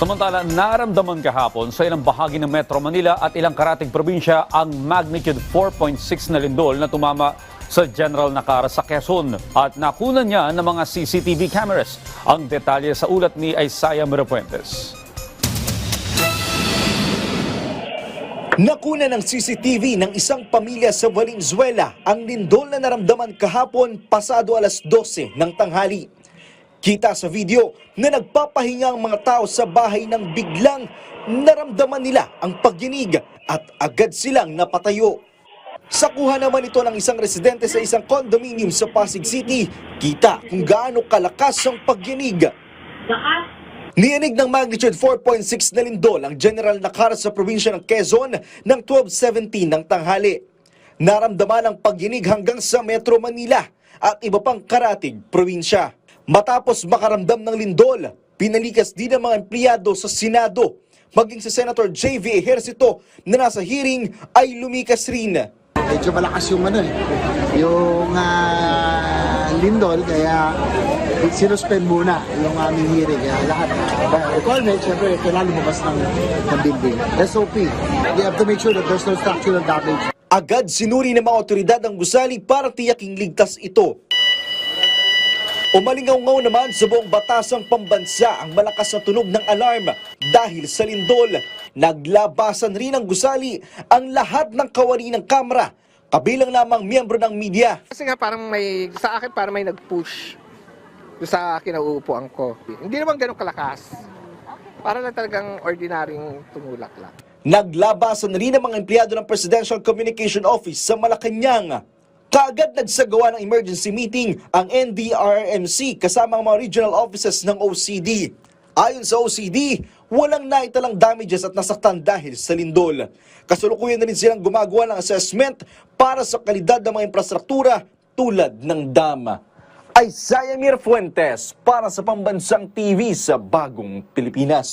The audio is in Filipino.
Samantala, naramdaman kahapon sa ilang bahagi ng Metro Manila at ilang karatig probinsya ang magnitude 4.6 na lindol na tumama sa General Nakara sa Quezon at nakunan niya ng mga CCTV cameras. Ang detalye sa ulat ni Isaiah Mirapuentes. Nakuna ng CCTV ng isang pamilya sa Valenzuela ang lindol na naramdaman kahapon pasado alas 12 ng tanghali. Kita sa video na nagpapahinga ang mga tao sa bahay nang biglang naramdaman nila ang pagyinig at agad silang napatayo. Sa kuha naman ito ng isang residente sa isang condominium sa Pasig City, kita kung gaano kalakas ang pagyinig. Niyanig ng magnitude 4.6 na lindol ang General Nakara sa probinsya ng Quezon ng 12:17 ng tanghali. Naramdaman ang pagyinig hanggang sa Metro Manila at iba pang karatig probinsya. Matapos makaramdam ng lindol, pinalikas din ang mga empleyado sa Senado. Maging si Senator J.V. Ejercito na nasa hearing ay lumikas rin. Medyo malakas yung yung lindol, kaya sinuspend muna yung aming hearing. Kaya lahat, requirement, syempre, kailangan lumabas ng building. SOP, we have to make sure that there's no structural damage. Agad sinuri ng mga otoridad ang gusali para tiyaking ligtas ito. Umalingaw-ngaw naman sa buong batasang pambansa ang malakas na tunog ng alarm dahil sa lindol. Naglabasan rin ng gusali ang lahat ng kawani ng kamera, kabilang lamang miyembro ng media. Kasi nga parang sa akin parang may nag-push sa kinauupuan ko. Hindi naman ganun kalakas. Para lang talagang ordinaryong tumulak lang. Naglabasan rin ang mga empleyado ng Presidential Communication Office sa Malacanang. Kaagad nagsagawa ng emergency meeting ang NDRRMC kasama ang mga regional offices ng OCD. Ayon sa OCD, walang naitalang damages at nasaktan dahil sa lindol. Kasalukuyan na rin silang gumagawa ng assessment para sa kalidad ng mga infrastruktura tulad ng dam. Isaiah Mirapuentes para sa Pambansang TV sa Bagong Pilipinas.